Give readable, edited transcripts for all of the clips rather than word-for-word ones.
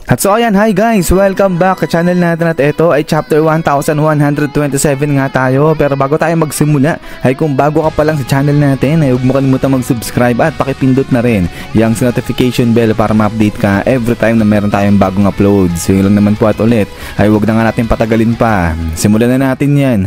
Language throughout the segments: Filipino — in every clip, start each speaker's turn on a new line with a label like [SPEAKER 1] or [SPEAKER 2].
[SPEAKER 1] At so ayan, hi guys! Welcome back sa channel natin at ito ay chapter 1127 nga tayo. Pero bago tayo magsimula, ay kung bago ka pa lang sa channel natin, ay huwag mo kalimutan mag-subscribe at pakipindot na rin yung notification bell para ma-update ka every time na meron tayong bagong upload. So yun lang naman po at ulit, ay huwag na nga natin patagalin pa. Simulan na natin yan.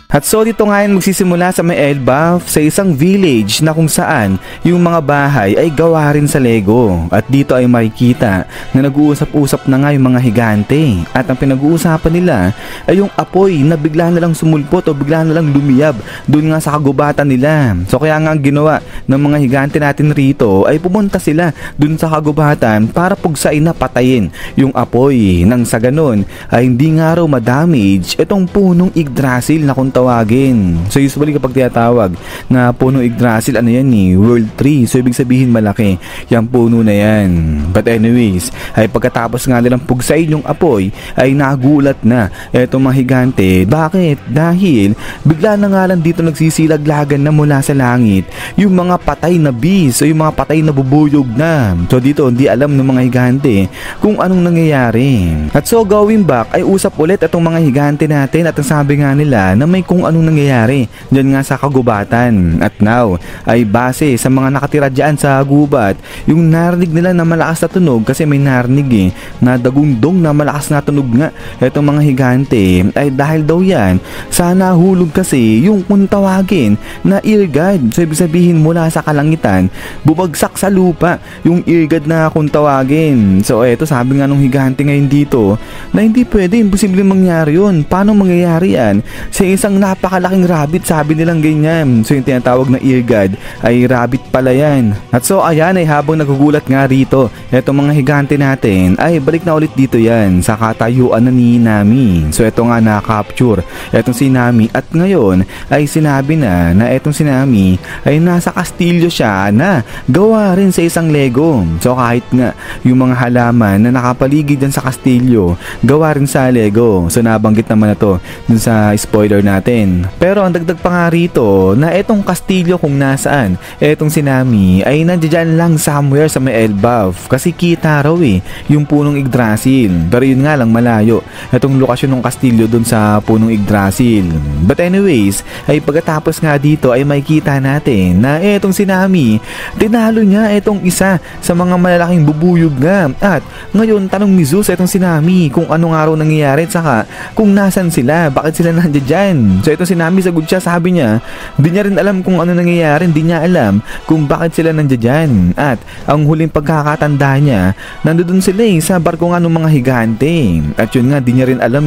[SPEAKER 1] At so dito ngayon magsisimula sa may Elbaf sa isang village na kung saan yung mga bahay ay gawa rin sa Lego. At dito ay makikita na nag-uusap-usap na nga yung mga higante. At ang pinag-uusapan nila ay yung apoy na bigla na lang sumulpot o bigla na lang lumiyab doon nga sa kagubatan nila. So kaya nga ang ginawa ng mga higante natin rito ay pumunta sila doon sa kagubatan para pugsain na patayin yung apoy. Nang sa ganun ay hindi nga raw ma-damage itong punong Yggdrasil na kung tawagin. So usually kapag tinatawag na puno Yggdrasil, ano yan World Tree. So ibig sabihin malaki yung puno na yan. But anyways, ay pagkatapos nga nilang pugsain yung apoy, ay nagulat na etong mga higante. Bakit? Dahil bigla na nga lang dito nagsisilaglagan na mula sa langit yung mga patay na beast o yung mga patay na bubuyog na. So dito hindi alam ng mga higante kung anong nangyayari. At so going back ay usap ulit itong mga higante natin at ang sabi nga nila na may kung anong nangyayari dyan nga sa kagubatan. At now ay base sa mga nakatira dyan sa gubat, yung narinig nila na malakas na tunog, kasi may narinig na dagundong na malakas na tunog nga etong mga higante, ay dahil daw yan sa nahulog kasi yung kung tawagin na ear guard. So ibig sabihin mula sa kalangitan bumagsak sa lupa yung ear guard na kung tawagin. So eto sabi nga nung higante ngayon dito na hindi pwede, imposible mangyari yun. Paano mangyayari yan sa isang napakalaking rabbit, sabi nilang ganyan. So yung tinatawag na ear guard ay rabbit pala yan. At so ayan ay habang nagugulat nga rito etong mga higante natin, ay balik na ulit dito yan sa katayuan na ni Nami. So eto nga na-capture etong si Nami at ngayon ay sinabi na etong si Nami ay nasa kastilyo siya na gawa rin sa isang Lego. So kahit nga yung mga halaman na nakapaligid dyan sa kastilyo gawa rin sa Lego. So nabanggit naman na to dun sa spoiler natin. Pero ang dagdag pa nga rito na etong kastilyo kung nasaan etong si Nami ay nandiyan lang somewhere sa may Elbaf, kasi kita raw yung punong Yggdrasil. Pero yun nga lang malayo etong lokasyon ng kastilyo dun sa punong Yggdrasil. But anyways ay pagkatapos nga dito ay makikita natin na etong si Nami tinalo niya etong isa sa mga malalaking bubuyog nga. At ngayon tanong ni Zeus etong si Nami kung anong araw nangyayari at saka kung nasan sila, bakit sila nandiyan dyan. So ito si Nami sagot siya, sabi niya di niya rin alam kung ano nangyayari, hindi niya alam kung bakit sila nandiyan. At ang huling pagkakatanda niya, nandoon sila sa barko nga ng mga higante. At yun nga, di niya rin alam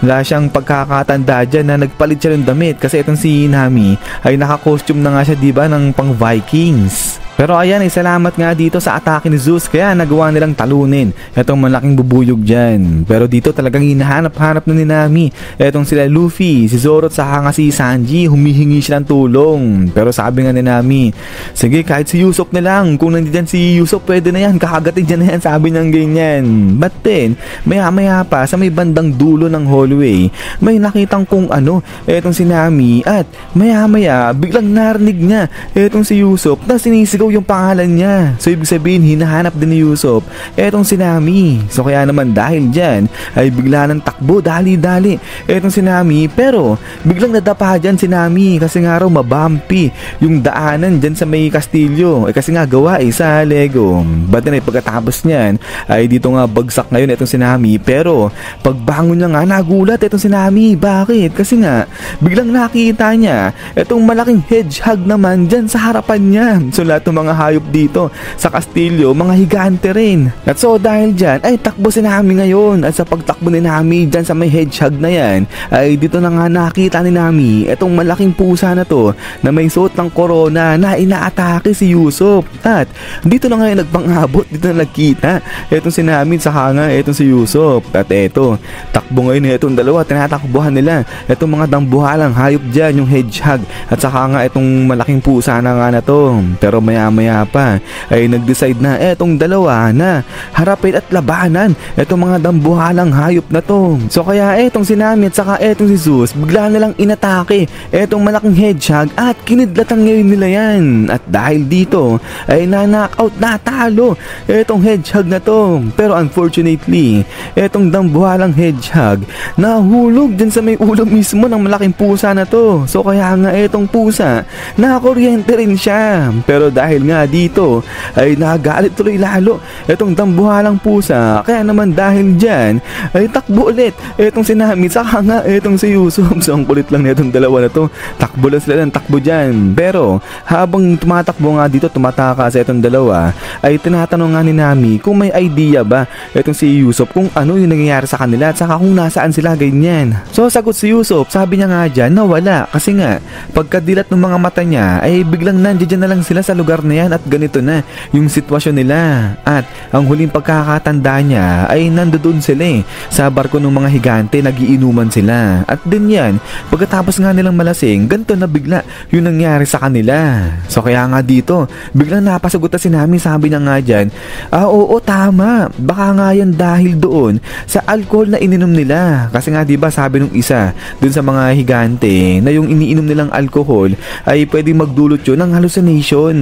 [SPEAKER 1] wala siyang pagkakatanda dyan na nagpalit siya ng damit, kasi itong si Nami ay naka-costume na nga siya diba ng pang Vikings. Pero ayan ay salamat nga dito sa atake ni Zeus, kaya nagawa nilang talunin etong malaking bubuyog dyan. Pero dito talagang hinahanap-hanap na ni Nami etong sila Luffy, si Zoro at saka nga si Sanji, humihingi siya ng tulong. Pero sabi nga ni Nami, sige kahit si Usopp na lang, kung nandiyan si Usopp pwede na yan, kakagatin dyan na yan, sabi niyang ganyan. But then maya-maya pa sa may bandang dulo ng hallway may nakitang kung ano etong si Nami, at maya-maya biglang narinig niya etong si Usopp na sinisigaw yung pangalan niya. So ibig sabihin hinahanap din ni Usopp etong si Nami. So kaya naman dahil dyan ay bigla ng takbo dali-dali etong si Nami, pero biglang nadapa dyan si Nami kasi nga raw mabumpy yung daanan dyan sa may kastilyo, kasi nga gawa sa Lego. But then pagkatapos nyan ay dito nga bagsak ngayon etong si Nami, pero pagbangon niya nga nagulat etong si Nami. Bakit? Kasi nga biglang nakita niya etong malaking hedgehog naman dyan sa harapan niya. So lahat itong mga hayop dito sa kastilyo, mga higante rin. At so dahil dyan ay takbo si Nami ngayon, at sa pagtakbo ni Nami dyan sa may hedgehog na yan ay dito na nga nakita ni Nami itong malaking pusa na to na may suot ng korona na inaatake si Yusuf. At dito na ngayon nagpangabot, dito na nagkita etong si Nami saka nga etong si Yusuf. At eto, takbo ngayon itong dalawa, tinatakbuhan nila itong mga dambuhalang hayop dyan, yung hedgehog at saka nga itong malaking pusa na nga na to. Pero maya maya pa ay nag-decide na etong dalawa na harapin at labanan etong mga dambuhalang hayop na to. So kaya etong si Nami at saka etong si Zeus bigla nilang inatake etong malaking hedgehog at kinidlatan ngayon nila yan. At dahil dito ay na-knockout, natalo etong hedgehog na to. Pero unfortunately etong dambuhalang hedgehog nahulog dyan sa may ulo mismo ng malaking pusa na to. So kaya nga etong pusa nakakuryente rin siya. Pero dahil nga dito ay nagalit tuloy lalo etong dambuhalang pusa. Kaya naman dahil dyan ay takbo ulit etong si Nami saka nga etong si Yusuf. So ang kulit lang netong dalawa na to, takbo lang sila ng takbo dyan. Pero habang tumatakbo nga dito, tumataka sa etong dalawa, ay tinatanong nga ni Nami kung may idea ba etong si Yusuf kung ano yung nangyayari sa kanila at saka kung nasaan sila, ganyan. So sagot si Yusuf, sabi niya nga dyan na wala, kasi nga pagkadilat ng mga mata niya ay biglang nandiyan na lang sila sa lugar na yan at ganito na yung sitwasyon nila. At ang huling pagkakatanda niya ay nandoon sila sa barko ng mga higante, nagiinuman sila. At din yan, pagkatapos nga nilang malasing, ganito na bigla yung nangyari sa kanila. So kaya nga dito, biglang napasagot na si Nami, sabi niya nga dyan, oo tama, baka nga yan dahil doon sa alcohol na ininom nila. Kasi nga diba sabi nung isa dun sa mga higante na yung iniinom nilang alcohol ay pwedeng magdulot yun ng hallucination.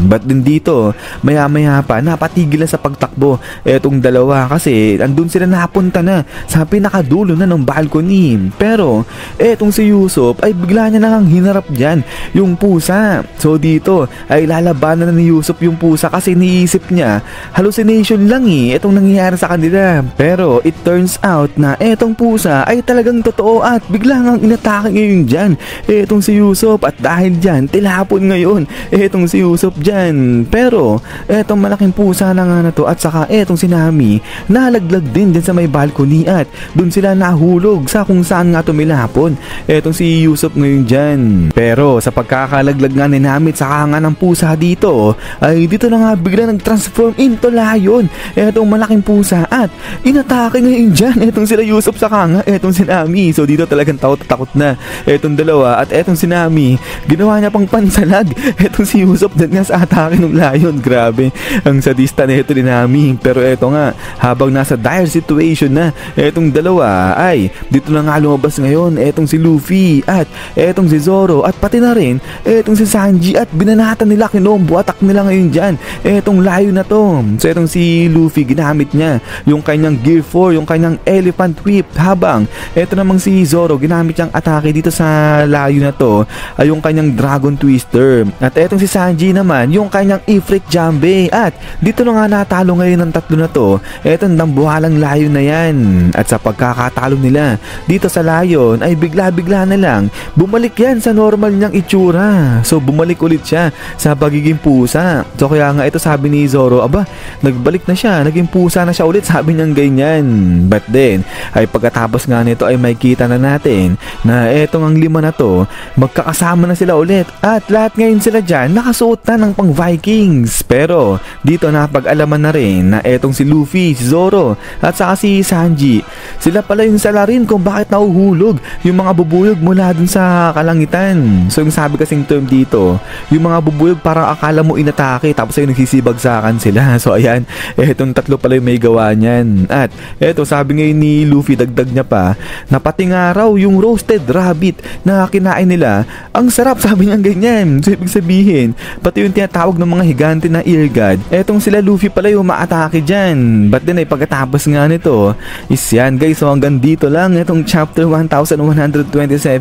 [SPEAKER 1] But din dito, maya maya pa napatigil na sa pagtakbo etong dalawa kasi andun sila napunta na sa pinakadulo na ng balcony. Pero etong si Yusuf ay bigla niya nang hinarap dyan yung pusa. So dito ay lalabanan na ni Yusuf yung pusa kasi niisip niya hallucination lang etong nangyayari sa kanila. Pero it turns out na etong pusa ay talagang totoo at bigla ngang inatake ngayon dyan etong si Yusuf. At dahil dyan, tilapon ngayon etong si Yusuf dyan. Pero etong malaking pusa na nga na to at saka etong si Nami nalaglag din dyan sa may balcony at dun sila nahulog sa kung saan nga tumilapon etong si Yusuf ngayon dyan. Pero sa pagkakalaglag nga ni Nami at saka nga ng pusa dito ay dito na nga bigla nag-transform into lion etong malaking pusa at inatake ngayon dyan etong sila Yusuf saka nga etong si Nami. So dito talagang takot na etong dalawa at etong si Nami ginawa niya pang pansalag etong si Yusuf din nga sa atake ng lion. Grabe ang sadista na ito ni Nami. Pero eto nga, habang nasa dire situation na etong dalawa ay dito na nga lumabas ngayon etong si Luffy at etong si Zoro at pati na rin etong si Sanji at binanatan nila, kinombo attack nila ngayon dyan etong lion na to. So etong si Luffy ginamit niya yung kanyang Gear 4, yung kanyang Elephant Whip, habang eto namang si Zoro ginamit niyang atake dito sa lion na to ay yung kanyang Dragon Twister. At etong si Sanji naman yung kanyang Ifrit Jambe. At dito na nga natalo ngayon ng tatlo na to etong dambuhalang lion na yan. At sa pagkakatalo nila dito sa lion ay bigla-bigla na lang bumalik yan sa normal niyang itsura. So bumalik ulit siya sa pagiging pusa. So kaya nga ito sabi ni Zoro, aba, nagbalik na siya, naging pusa na siya ulit, sabi niyang ganyan. But then ay pagkatapos nga nito ay may kita na natin na etong ang lima na to magkakasama na sila ulit at lahat ngayon sila dyan nakasuot na ng pang Vikings. Pero dito napag-alaman na rin na etong si Luffy, si Zoro at saka si Sanji, sila pala yung salarin kung bakit nahuhulog yung mga bubuyog mula dun sa kalangitan. So yung sabi kasing term dito, yung mga bubuyog parang akala mo inatake tapos ay nagsisibagsakan sila. So ayan, etong tatlo pala yung may gawa niyan. At eto sabi ngayon ni Luffy, dagdag niya pa na pati nga raw yung roasted rabbit na kinain nila, ang sarap, sabi niya ganyan. So ibig sabihin, pati yung tinatawag ng mga higante na ear god, etong sila Luffy pala yung maatake dyan. But then ay pagkatapos nga nito is yan guys. So hanggang dito lang itong chapter 1127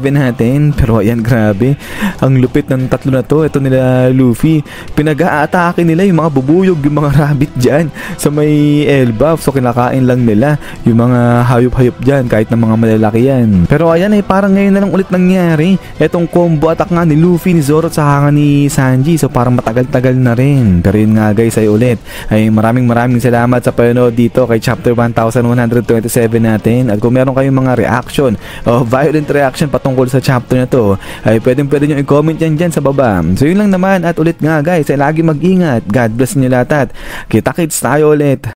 [SPEAKER 1] natin. Pero ayan, grabe, ang lupit ng tatlo na to. Ito nila Luffy, pinag-aatake nila yung mga bubuyog, yung mga rabbit dyan sa may Elbaf. So kinakain lang nila yung mga hayop-hayop dyan kahit na mga malalaki yan. Pero ayan ay parang ngayon na lang ulit nangyari etong combo attack nga ni Luffy, ni Zoro at saka nga ni Sanji. So parang matagal-tagal na rin. Pero yun nga guys, ay ulit ay maraming salamat sa panonood dito kay chapter 1127 natin. At kung meron kayong mga reaction o violent reaction patungkol sa chapter na to, ay pwede nyo i-comment yan dyan sa baba. So yun lang naman, at ulit nga guys, ay lagi mag-ingat. God bless nyo lahat at kita-kits tayo ulit.